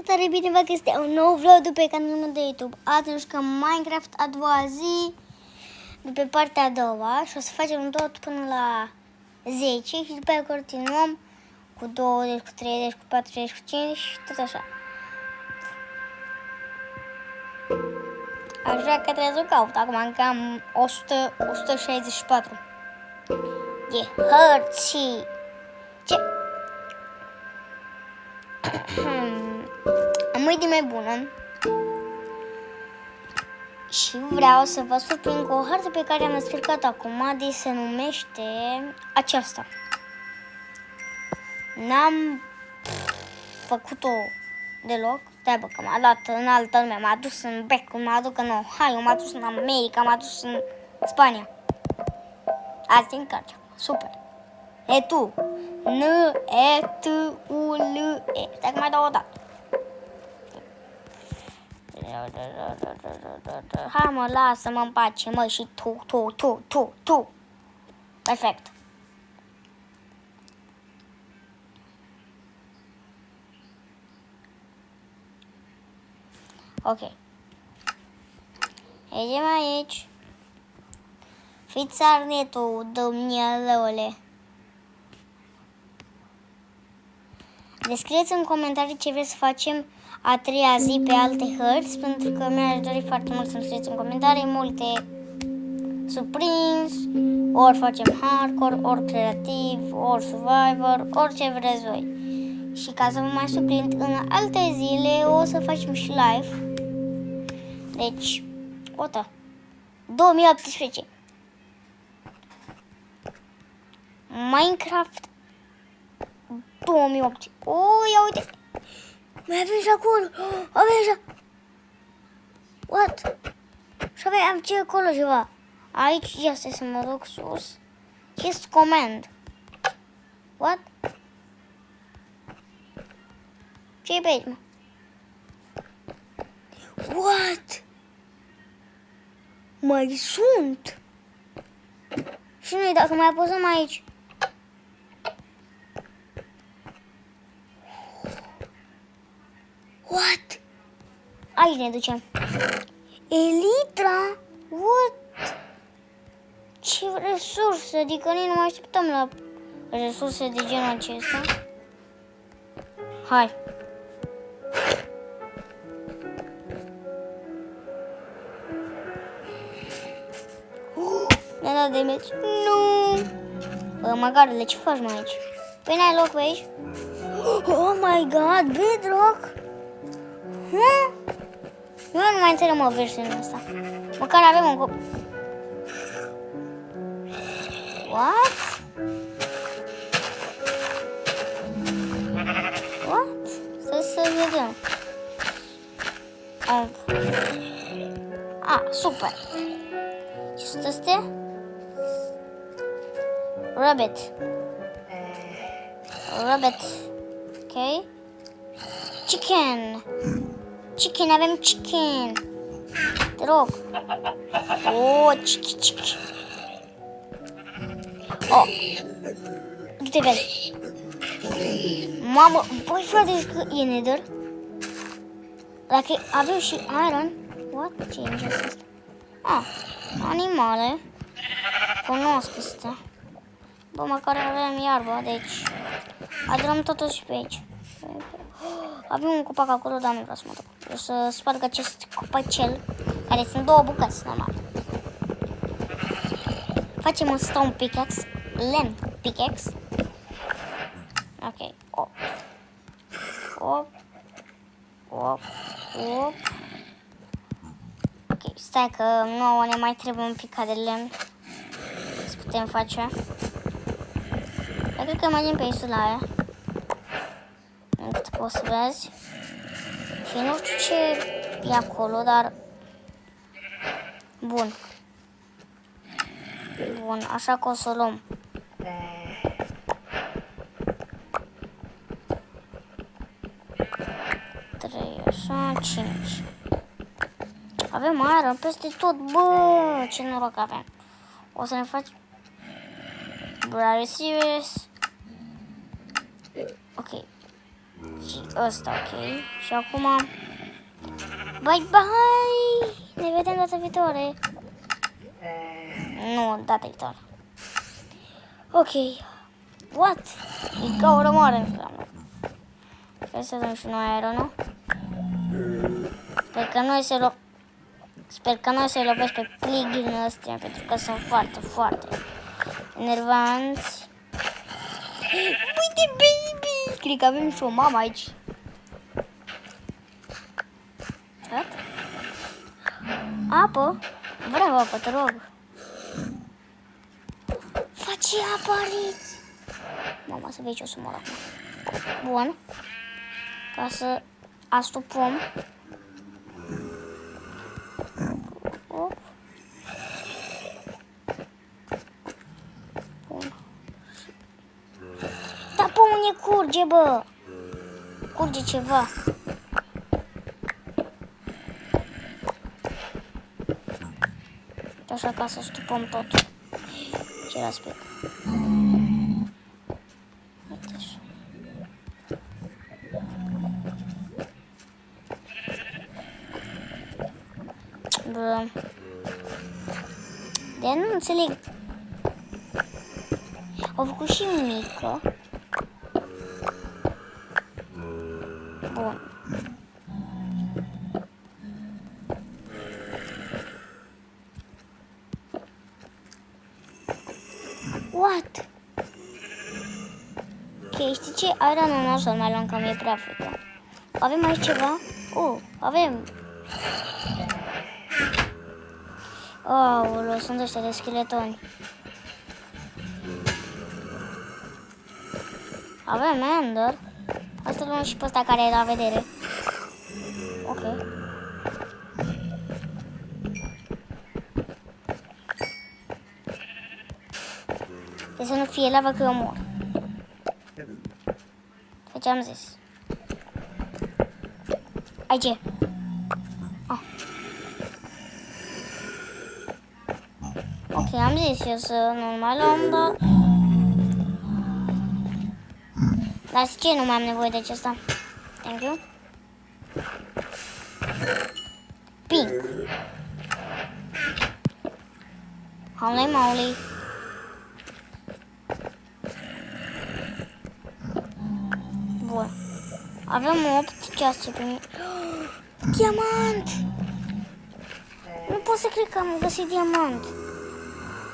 Tare bine vă că este un nou vlog pe canalul meu de YouTube. Azi ne jucăm Minecraft a doua zi, de pe partea a doua, și o să facem tot până la 10 și după aia continuăm cu 20, cu 30, cu 40, cu 50 și tot așa. Aș vrea că trebuie să caut acum, încă am 164. E hărții. Ce? Am o idee mai bună și vreau să vă surprind cu o hartă pe care am explicat acum, de se numește aceasta. N-am făcut-o deloc, stai bă, că m-a dat în altă lume, m-a dus în Becul, m-a dus în Ohio, m-a dus în America, m-a dus în Spania. Azi din carte, super. E tu. N-E-T-U-L-E. Stai că mai dau o dată. Hai mă, lasă-mă în pace, mă, și tu. Perfect. Ok. Mergem aici. Fiți arnetul, domnialeule. Descrieți în comentarii ce vreți să facem a treia zi pe alte hărți, pentru că mi-aș dori foarte mult să-mi scrieți în comentarii multe surprins, ori facem hardcore, ori creativ, ori survivor, orice vreți voi. Și ca să vă mai surprind, în alte zile o să facem și live. Deci, ota, 2018. Minecraft 2008. Ia uite. Mai avem și acolo. Avem și... What? Și aveam ce acolo ceva. Aici este să mă duc sus. Ce-s command? What? Ce-i pe aici, mă? What? Mai sunt. Și noi dacă mai apăsăm aici. What? Aici ne ducem. Elytra? What? Ce resurse? Adică noi nu mai așteptăm la resurse de genul acesta. Hai. Ne-a dat damage. Nu. Bă, măgarele, ce faci mai aici? Păi n-ai loc pe aici? Oh my god, Bedrock! Eu nu mai înțeleg, mă, versiunea asta. Măcar avem un cop. What? What? Să vedem. Super. Ce sunt astea? Rabbit. Ok. Chicken. Avem chicken. Te rog. Chicken. Du-te pe el. Mamă, băi frate, că e nether. Dacă avem și iron. What? Ce e asta? Animale. Cunosc astea. Bă, măcar avem iarbă, deci adunăm totuși pe aici. Avem un copac acolo, dar nu vreau să mă duc. Vreau să sparg acest copacel, care sunt două bucăți, normal. Facem un stone pickaxe, lemn pickaxe. Ok, Ok, stai că nouă ne mai trebuie un pic de lemn să putem face. Dar cred că mergem pe insula aia, încât poți să vezi. Și nu știu ce e acolo, dar... Bun, așa că o să o luăm. Trei, așa, 5. Avem aer peste tot, bă, ce noroc avem. O să ne facem... Are you serious? Ok. ăsta, ok. Și acum... Bye, bye! Ne vedem data viitoare. Nu, data viitoare. Ok. What? E ca o rămoare înseamnă. Sper să dăm și noi aerul, nu? Sper că noi să-i lovesc pe pligii ăstea, pentru că sunt foarte, foarte enervanți. Uite, baby! Cred că avem și o mamă aici. Gata? Apă? Vreau apă, te rog. Faci apă aici. Mama, să vezi ce o să mor acum. Bun. Ca să astupăm. Bun. Dar pe unde curge, bă? Curge ceva. Așa ca să stupăm tot. Ce răspec. Uite așa. Bă. De nu înțeleg. Au făcut și mică. Bun. What? Ok, știi ce? Iron nu o să-l mai luăm, că mi-e prea frică. Avem aici ceva? Avem. Aoleu, sunt ăștia de scheletoni. Avem Ender. Asta luăm și pe ăsta care e la vedere. Ok. De să nu fie lava, că eu mor. Ce am zis? Aici e. Ah. Ok, am zis eu să nu mai luăm, dar... Dar ce nu mai am nevoie de acesta? Thank you. Pink. Holy moly. Bun. Avem 8 ceasuri pe mine. Diamant! Nu pot să cred că am găsit diamant.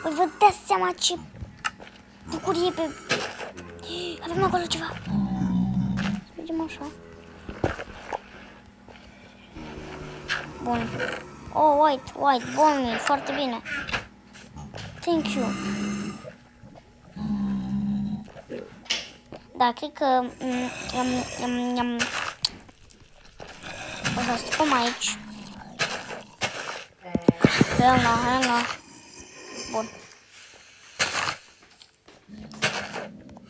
Îl vă dați seama ce bucurie pe... Avem acolo ceva. Să vedem așa. Bun. Oh, white, bun, foarte bine. Thank you. Da, cred că... O să stupăm aici. Helena. Bun.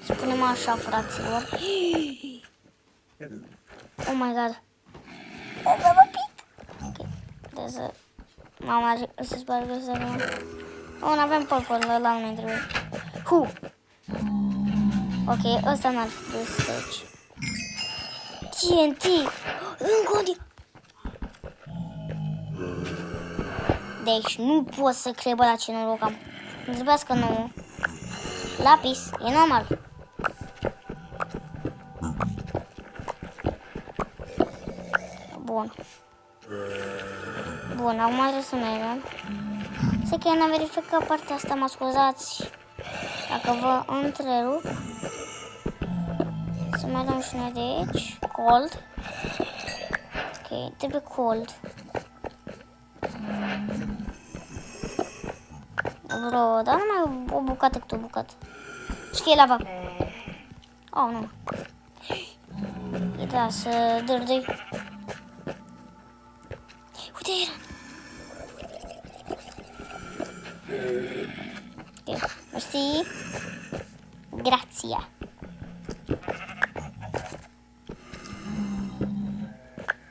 Spunem așa, fraților. Oh my god. Ok. Deci, mama să spargă să rămân. Oh, n-avem purple, ăla nu-mi trebuie. Ok, ăsta n-ar fi trebuit să stă aici. TNT! Încă un... Deci nu pot să cred, bă, la ce noroc am. Îmi trebuiască nouă. Lapis, e normal. Bun. Bun, acum trebuie să mergem. Să că n-am verificat partea asta, mă scuzați dacă vă întrerup. Să mai dăm și noi de aici. Cold. Ok, trebuie cold. Bro, dar numai o bucată câte o bucată. Și fie lava. Oh, nu. E da, să dârdui. Uite, era. Ok, mersi. Grația.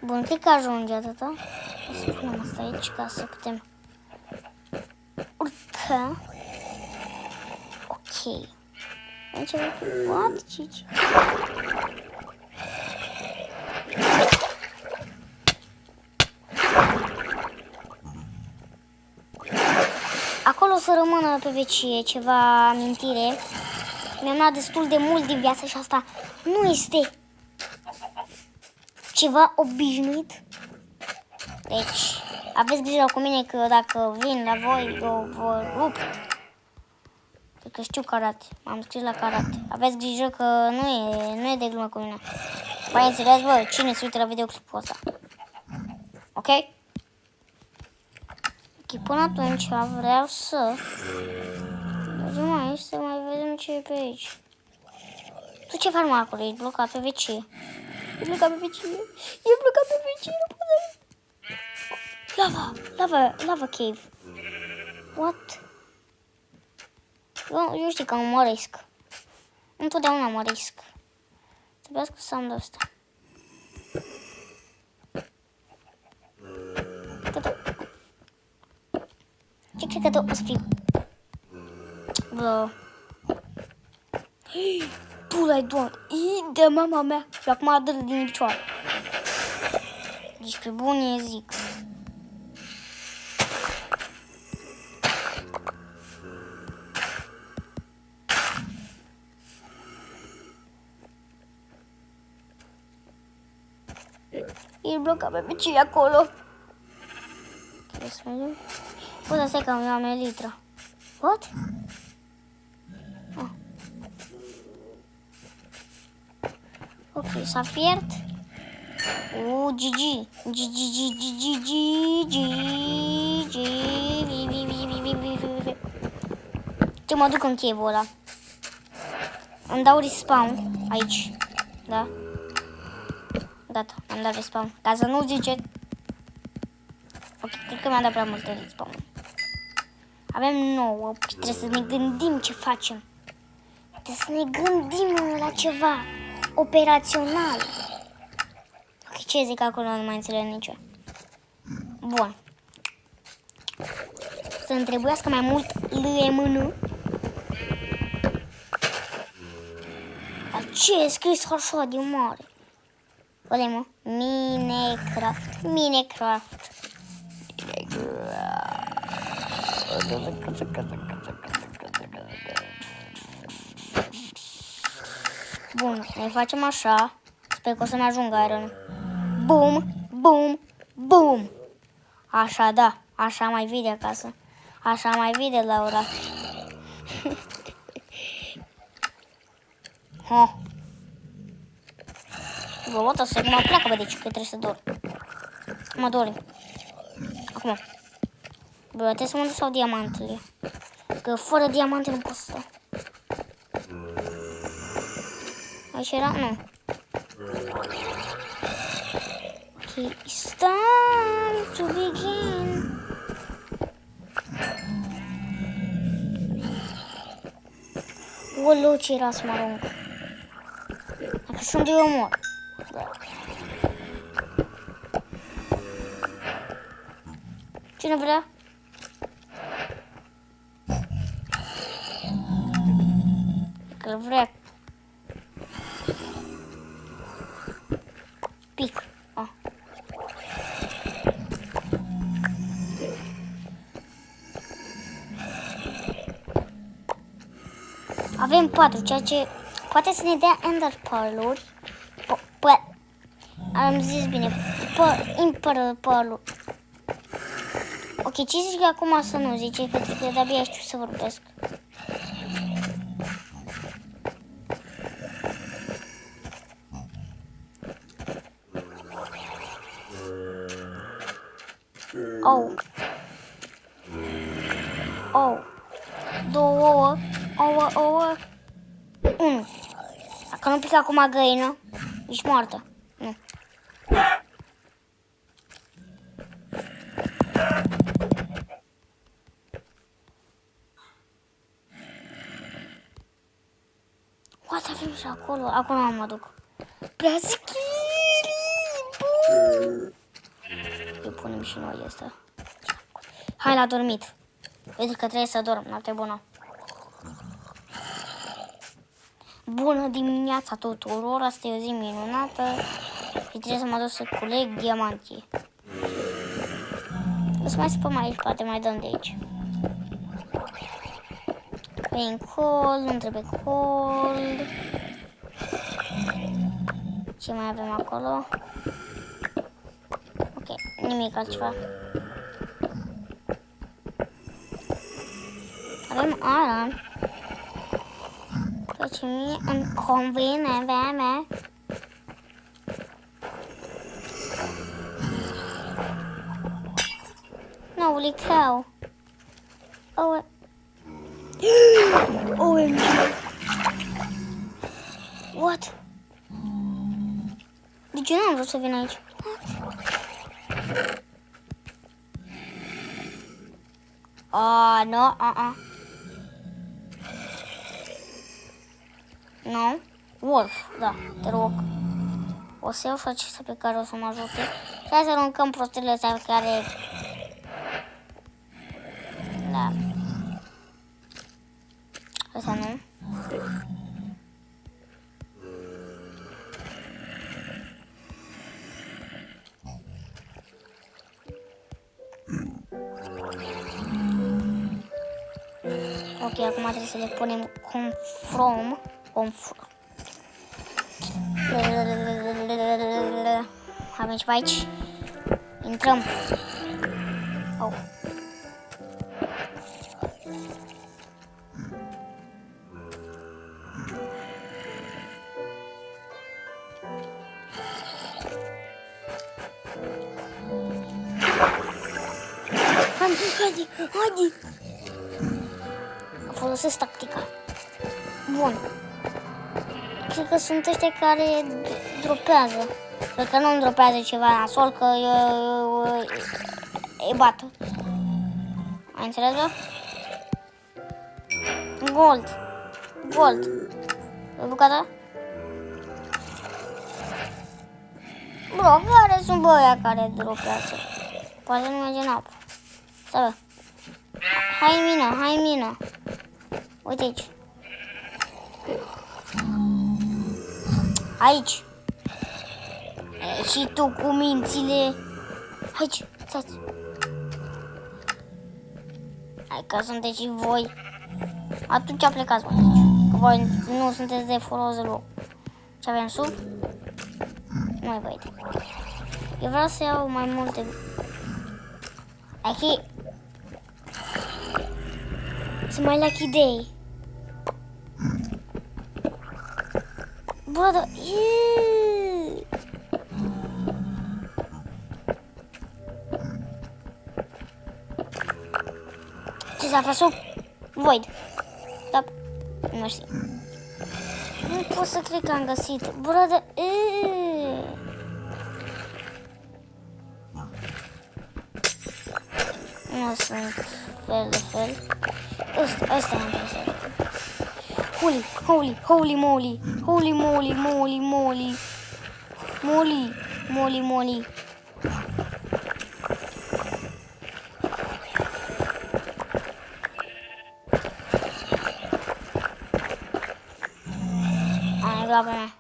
Bun, cred că ajunge atâta. O să punem asta aici ca să putem urca. Ok. What, Cici? fără mână pe vecie, ceva amintire. Mi-am luat destul de mult din viață și asta nu este ceva obișnuit. Deci, aveți grijă cu mine că dacă vin la voi, eu vă rup. Că știu karate, m-am scris la karate. Aveți grijă că nu e de glumă cu mine. Mai înțeles, bă, cine se uită la videoclipul ăsta? Ok? Ok, până atunci vreau să mergem aici să mai vedem ce e pe aici. Tu ce faci, acolo? Ești blocat pe WC. E blocat pe WC. E blocat pe WC. Nu pot să... Lava cave. What? Eu știu că mă risc. Întotdeauna mă risc. Trebuiască să am de asta. Ce cred că o să fie? Bă. Pula-i doamne. De mama mea. Și acum dă din picioare. Deci pe bune zic. E blocat pe picioare acolo. Trebuie să mergem. Bă, stai că am elitra. What? Ah. Ok, s-a fiert. GG. Ce mă duc în cave-ul ăla. Îmi dau respawn aici. Da? Gata, am dat respawn. Ca să nu ziceți. Ok, cred că mi-a dat prea multe respawn. Avem 9. Trebuie să ne gândim ce facem. Trebuie să ne gândim la ceva operațional. Ok, ce zic acolo? Nu mai înțeleg nicio. Bun. Să-mi trebuiască mai mult LMN. Dar ce e scris așa de mare? Văd, mă. Minecraft. Bun, ne facem așa. Sper că o să-mi ajungă iron. Bum. Așa, da. Așa mai vede acasă. Așa mai vede, Laura. Ha. Bă, o să mă pleacă, bă, deci că trebuie să dor. Mă dore. Acum. Bă, trebuie să mă duc sau diamantele. Că fără diamante nu pot să stau. Aici era? Nu. Ok, it's time to begin. Oleu, ce era să mă arunc. Dacă sunt eu mor. Cine vrea? Că vrea. Pic. Ah. Avem 4, ceea ce poate să ne dea ender pearl-uri. Am zis bine. Pearl. Ok, ce zici că acum să nu zice? Că de-abia știu să vorbesc. Oh. 2 ouă. Ouă. 1. Dacă nu pică acum găină, ești moartă. Nu. What avem și acolo? Acum mă duc. Prea schiri! Îi punem și noi asta. Hai, l-a dormit. Uite că trebuie să dorm. Noapte bună. Bună dimineața tuturor. Asta e o zi minunată. Și trebuie să mă duc să culeg diamantii. O să mai spăm aici. Poate mai dăm de aici. Being cold, nu trebuie cold. Ce mai avem acolo? Ok, nimic altceva. Avem iron. Ceea ce mie îmi convine, vreme. Holy cow. Oh, OMG. What? De ce n-am vrut să vin aici? No, No? Wolf, da, te rog. O să iau și acesta pe care o să mă ajute. Și hai să aruncăm prostele astea care... Da. Asta nu. Ok, acum trebuie să le punem conform. Avem ceva aici. Intrăm. Oh. Haide! Folosesc tactica. Bun. Cred că sunt ăștia care dropează. Cred că nu-mi dropează ceva nasol, că e bat. Ai înțeles, bă? Gold. E bucata? Bro, care sunt băia care dropează? Poate nu merge în apă. Să vă. Hai mină. Uite aici. Aici. Și tu cu mințile. Aici, stați. Hai că sunteți și voi. Atunci plecați, mă. Că voi nu sunteți de folos deloc. Ce avem sub? Nu-i văd. Eu vreau să iau mai multe. Aici. Sunt mai lac idei. Bă, da... Ce s-a făcut? Void. Da. Nu știu. Nu pot să cred că am găsit. Bă, da... Nu sunt fel de fel. Ăsta am presat. Holy moly. Ai groapa mea.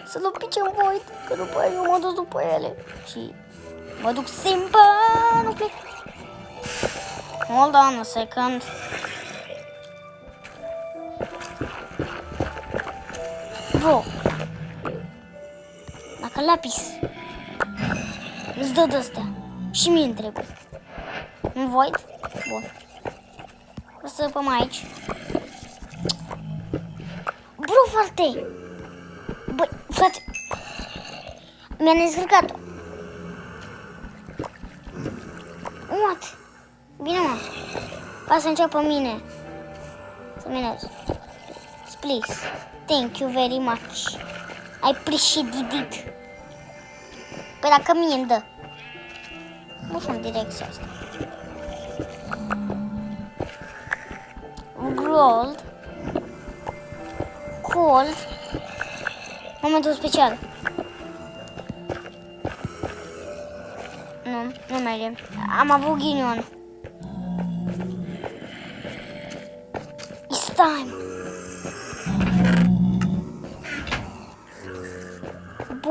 Să nu picem Void, că după aia eu mă duc după ele și mă duc simplu, nu plec. Hold on a second. Bro, dacă lapis îți dă de-astea și mie îmi trebuie un Void, bun. O să păm aici. Bro, frate! Băi, frate, mi-a descărcat-o. What? Bine, mă. Ca să înceapă mine. Să minez. Please. Thank you very much. I appreciate it. Păi dacă mie îmi dă. Nu știu în direcția asta. Gold. Cold. Momentul special. Nu merge. Am avut ghinion. It's time.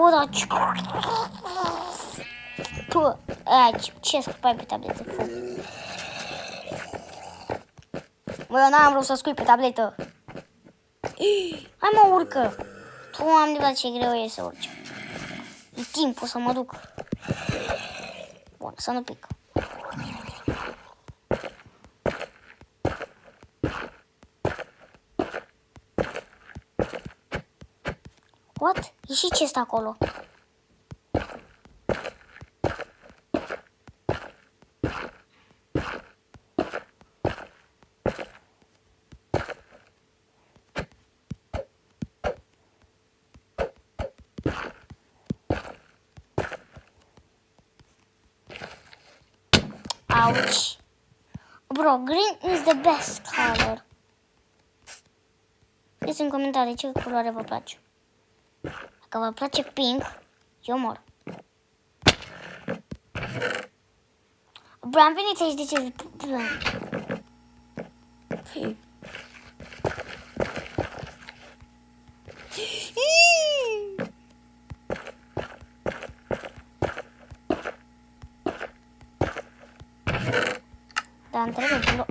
bă, dar ce... Tu, ce scupai pe tabletă? Bă, eu n-am vrut să scui pe tabletă. Hai mă, urcă. Tu am de ce greu e să urci. E timpul să mă duc. Bun, să nu pic. What? E și ce stă acolo? Ouch. Bro, green is the best color. Scrieți în comentarii ce culoare vă place. Dacă vă place pink, eu mor. Bro, am venit aici de ce... Dar îmi trebuie până...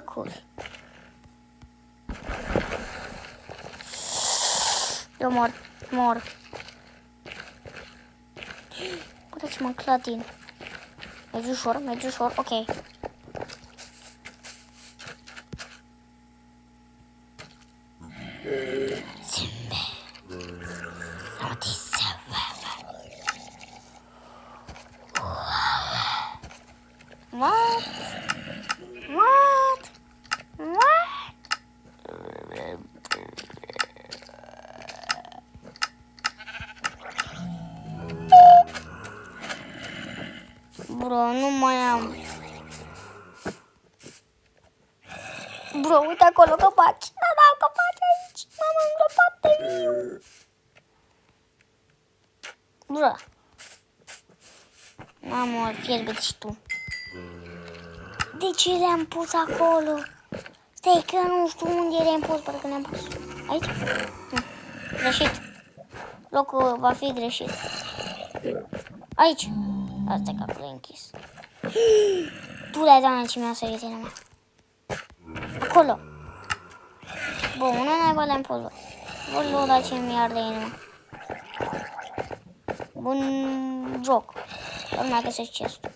Cool. Eu mor. Puteți-mă clătin. Mergi ușor, ok. Zimbe. What? Bro, nu mai am. Bro, uite acolo copaci. Da, copaci aici. M-am îngropat de viu. Bro. Mamă, fierbe și tu. De ce le-am pus acolo? Stai că nu știu unde le-am pus, parcă le-am pus. Aici? Nu. Greșit. Locul va fi greșit. Aici. Asta e capul închis. Pula doamne ce mi-a sărit în mea. Acolo. Bun, una naiba le-am pus, bă. Bă, dar ce mi arde inima. Bun joc. Dar nu mai găsesc chestul.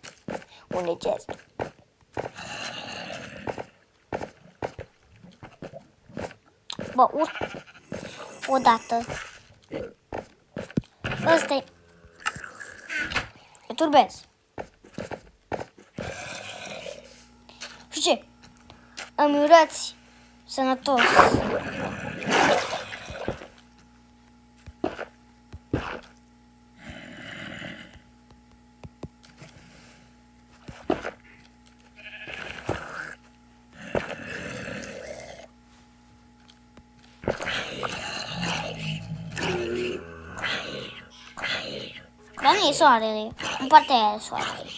Unde-i chestul? Bă, urc. Odată. Ăsta-i. Eu turbez. Și ce? Îmi urați sănătos. Dar nu e soarele, în partea aia e soarele.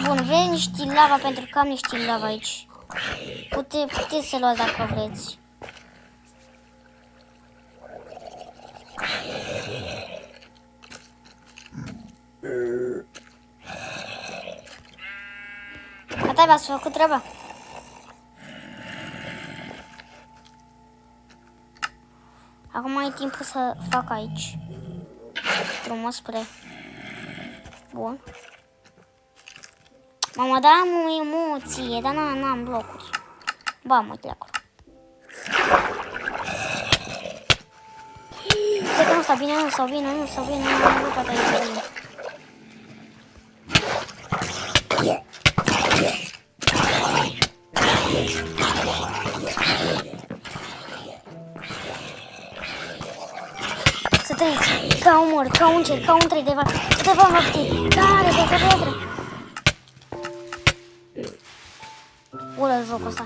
Bun, vrei niște lava pentru că am niște lava aici. Puteți să luați dacă vreți. Gata, v-ați făcut treaba? Acum e timpul să fac aici. Frumos spre. Bun. Mama, da, am o emoție, dar n-am blocuri. Ba, mă uite acolo. Cred că nu stau bine, nu stau bine, nu am luat aici de bine. Să treci, ca un mor, ca un cer, ca un trec de vacă, să te fac noapte, care de piatră. Ură jocul ăsta.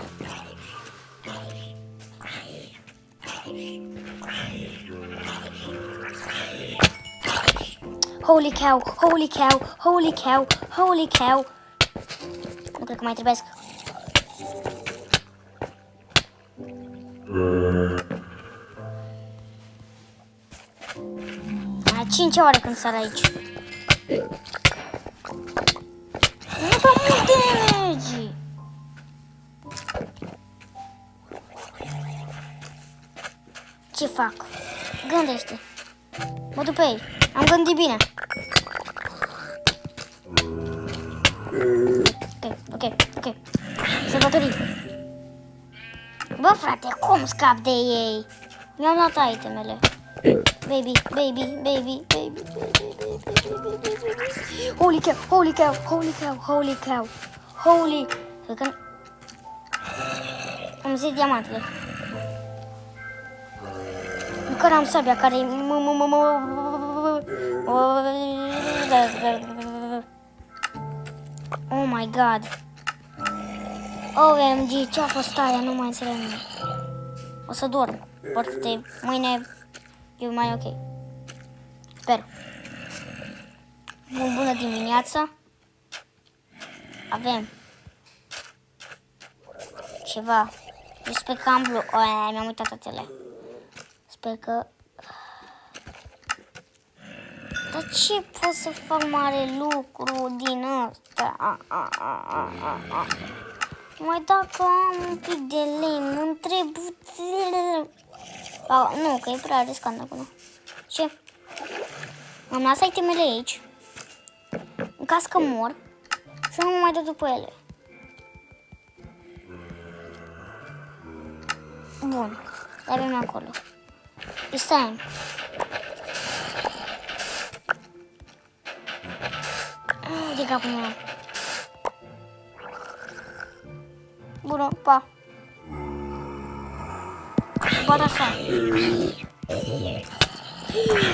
Holy cow, holy cow, holy cow, holy cow. Nu cred că mai trebuiesc. 5 ore când sar aici. Nu dau multe energii. Ce fac? Gândește. Mă duc pe ei. Am gândit bine. Ok. Sărbătorii. Bă, frate, cum scap de ei? Mi-am luat itemele. Baby. Holy cow. Cred că... Am zis diamantele. Care am sabia care... Oh my god. OMG, ce-a fost aia? Nu mai înțeleg nimic. O să dorm. Poate mâine e mai ok. Sper. Bună dimineața. Avem ceva. Eu sper că am blu. Mi-am uitat toatele. Sper că... Dar ce pot să fac mare lucru din ăsta? Mai dacă am un pic de lemn, îmi trebuie... Nu, că e prea riscant acolo. Ce? Am lăsat itemele aici. În caz că mor. Și nu mă mai dă după ele. Bun. Le avem acolo. It's time. De capul meu. Bună, pa. Bat așa.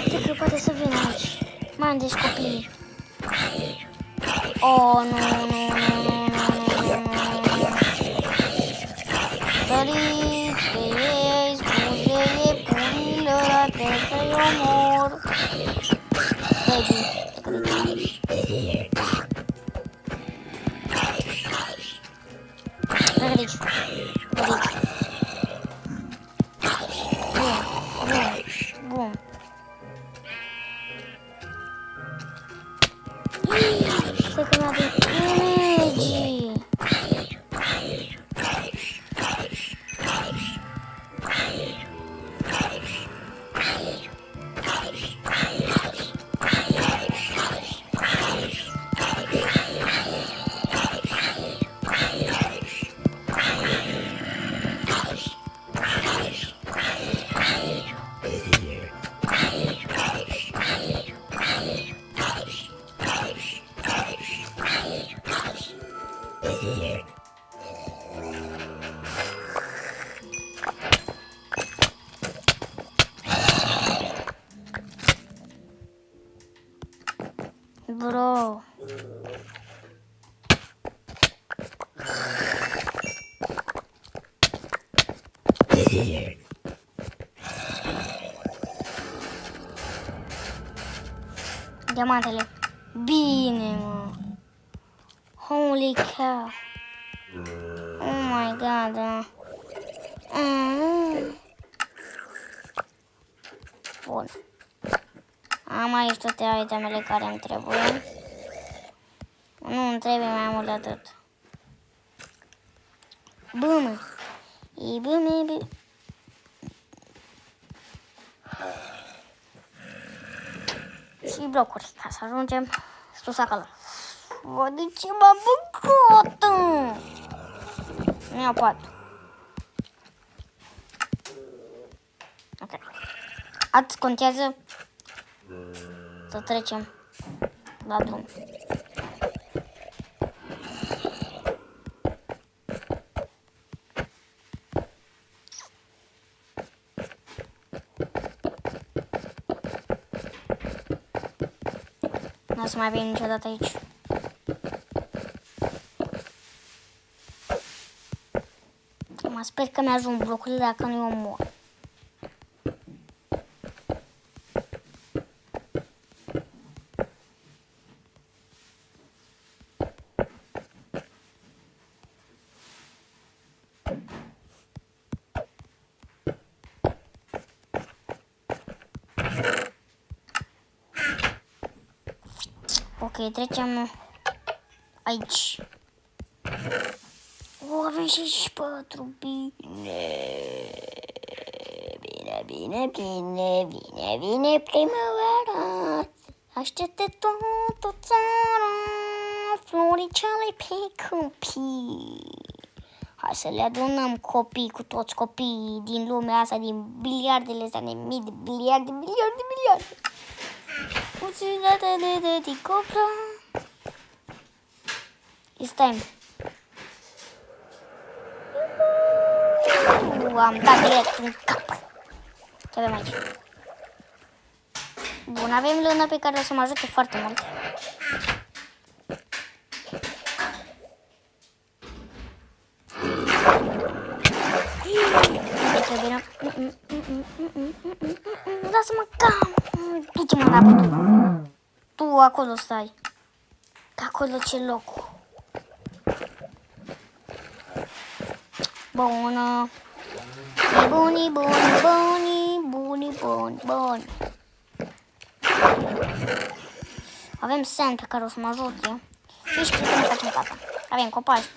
Cred că poate să vină aici. Mai am deci copiii. Oh, nu. Săriți pe ei, scuze-i purilor, trebuie să-i omor. Baby, Ridici. Bun. Cred că n-avem energii. Bro. Diamantele. Bine, mă. Holy cow. Oh my god. Bun. Am aici toate itemele care îmi trebuie. Nu îmi trebuie mai mult de atât. Bum. Și blocuri ca să ajungem sus acolo. Vă de ce m-am băgat? Nu iau pat. Ok. Ați contează să trecem la drum. Nu o să mai avem niciodată aici. Mă sper că mi-ajung blocurile dacă nu eu mor. Ok, trecem aici. Avem 64, bine, vine primăvara. Aștepte toată țara, floricele pe copii. Hai să le adunăm copii cu toți copiii din lumea asta, din biliardele astea, de mii de biliarde. Uținate de cobra. It's time. Am dat direct în cap. Ce avem aici? Bun, avem lână pe care o să mă ajute foarte mult. Lasă-mă cam. Duce-mă înapoi. Tu acolo stai. Că acolo ce loc. Bună. Buni. Avem sand pe care o să mă ajute. Și cred că ne facem casa. Avem copaci.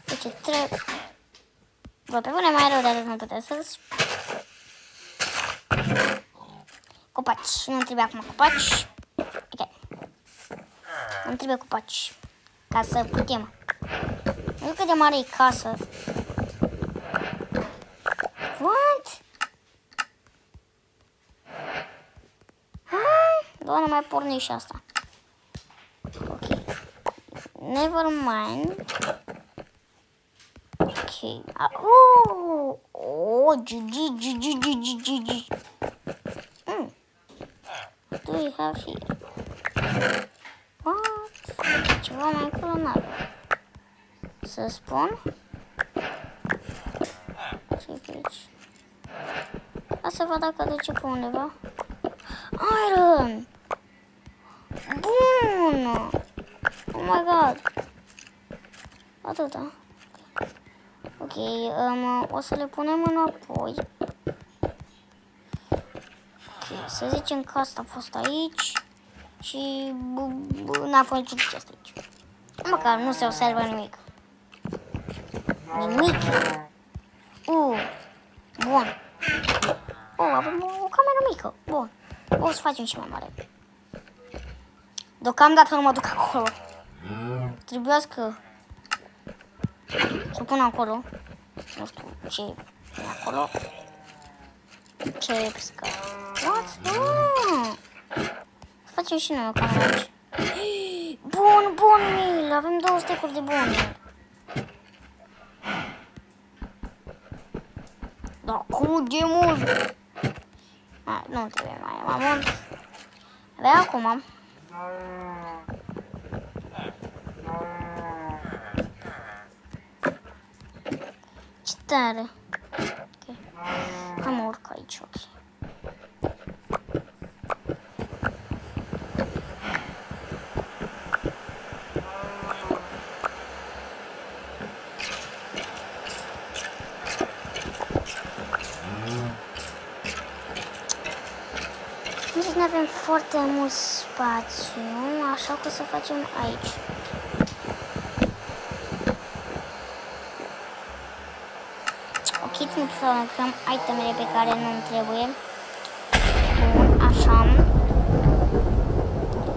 Deci trebuie. Bă, pe bune mai rău de atât nu puteți să-ți. Copaci. Nu trebuie acum copaci. Ok. Nu trebuie copaci. Ca să putem. Nu știu cât de mare e casă. What? Doar nu mai porni și asta. Ok. Never mind. Ok. GG. Do you have here? What? Ceva mai încolo n-are. Să spun? Ce aici? Hai să văd dacă duce pe undeva. Iron! Bun! Oh my god! Atâta. Ok, o să le punem înapoi. Ok, să zicem că asta a fost aici. Și n-a fost niciun chest aici. Măcar nu se observă nimic. Nimic! Bun. Avem o cameră mică. Bun. O să facem și mai mare. Deocamdată nu mă duc acolo. Trebuia să o pun acolo. Nu știu ce e acolo. Ce e piscă. What? Să facem și noi o cameră aici. Bun, Mil. Avem 2 stecuri de bun. Da, cum de mult? Nu trebuie mai mult. Avea acum. Ce tare. Ok. Am urcat aici, ok. Nu avem foarte mult spațiu, așa că o să facem aici. Ok, trebuie să aruncăm itemele pe care nu-mi trebuie. Bun, așa.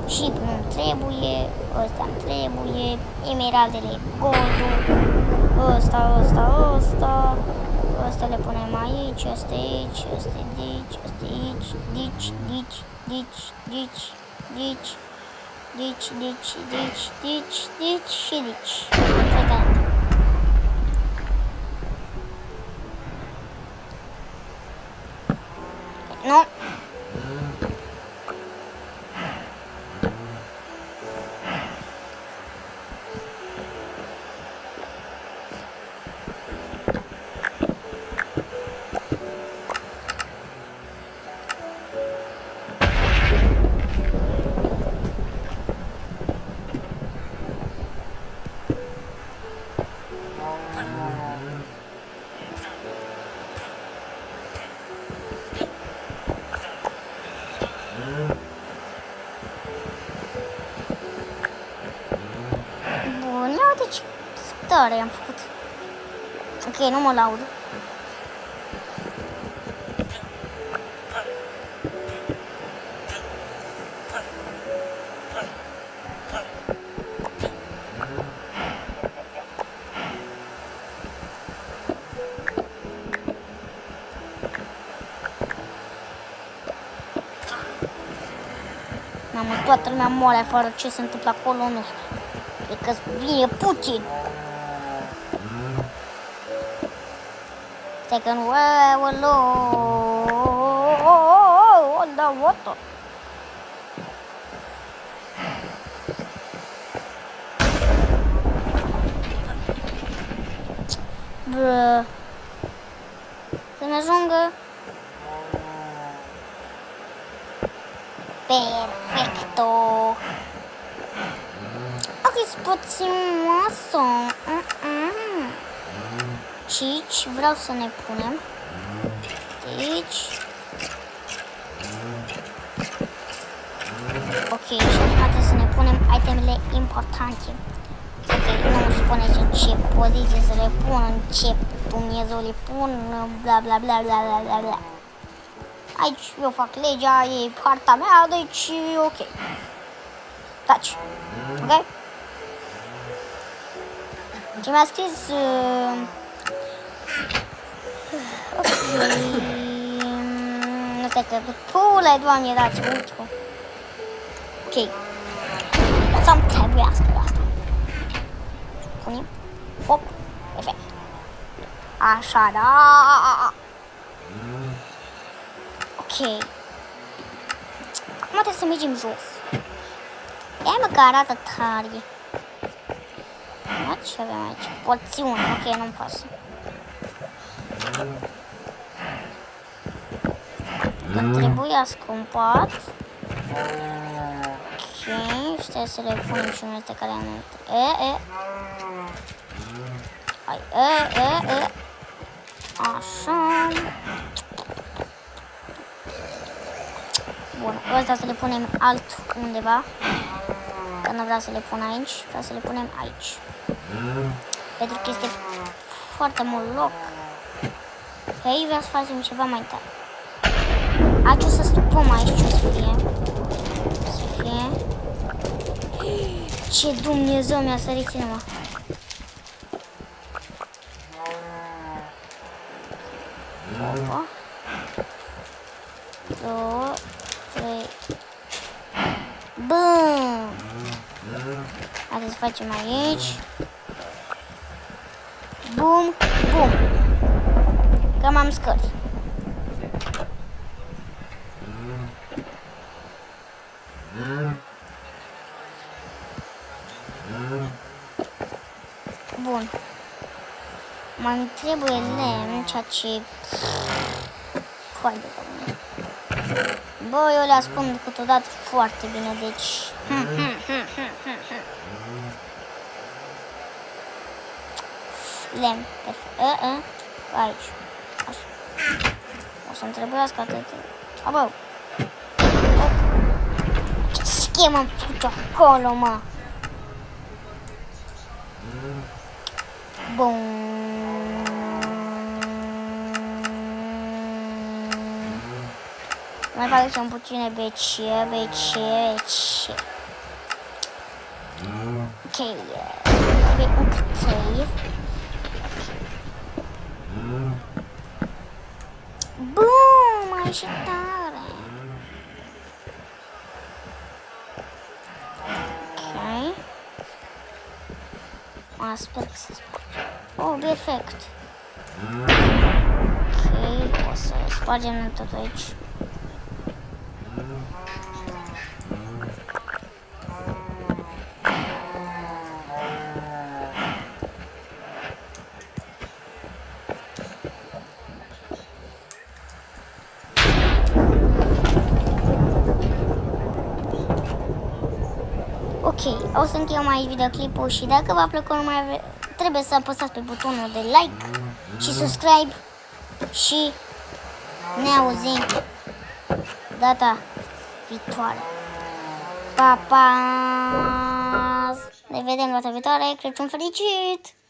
Și nu-mi trebuie, ăsta-mi trebuie, emeraldele, goldul, ăsta le punem aici, ăsta aici, ăsta aici, ăsta aici, dici și dici. Nu. Ce tare am făcut. Ok, nu mă laud. Mamă, toată lumea moare afară, ce se întâmplă acolo, nu știu. Cred că vine Putin. Stai că nu... Da, what? Bă. Să-mi ajungă. Perfecto. Ok, spațioasă. Și aici vreau să ne punem. Aici. Ok, și acum trebuie să ne punem itemele importante. Ok, nu îmi spune ce poziție să le pun, în ce Dumnezeu le pun, bla bla bla bla bla bla bla. Aici eu fac legea, e partea mea, deci e ok. Taci. Ok? Ce mi-a scris... Ok. Nu știu că... Pule, Doamne, dați, uite. Ok. O să-mi trebuiască asta. Punem. Hop. Perfect. Așa, da. Ok. Acum trebuie să mergem jos. Ia mă că arată tare. Ce avem aici? Porțiune. Ok, nu-mi pasă. Îmi trebuiască un pat. Ok, și trebuie să le punem și unul ăsta care am... Hai, Așa. Bun, ăsta să le punem altundeva. Că nu vreau să le pun aici, vreau să le punem aici. Pentru că este foarte mult loc. Aici vreau să facem ceva mai tare. Aici o să stupăm aici ce o să fie. Ce Dumnezeu mi-a sărit cineva. Opa. 2, 3. Bum! Haideți să facem aici. Bum, bum. Cam am scări. Bun. Mai trebuie lemn, ceea ce... Foarte bine. Bă, eu le ascund câteodată foarte bine, deci... Lemn. Aici. Așa. O să-mi trebuiască atât. Abă! Ce schemă am făcut acolo, mă? Bun. Mai facem puține BC. Ok. Trebuie încă 3. Bum! Mai și tare. Ok. Sper că se sparge. Oh, perfect. Ok, o să spargem tot aici. Ok, o să încheiem aici videoclipul și dacă v-a plăcut, trebuie să apăsați pe butonul de like și subscribe și ne auzim data viitoare. Pa, pa! vedem data viitoare. Crăciun fericit!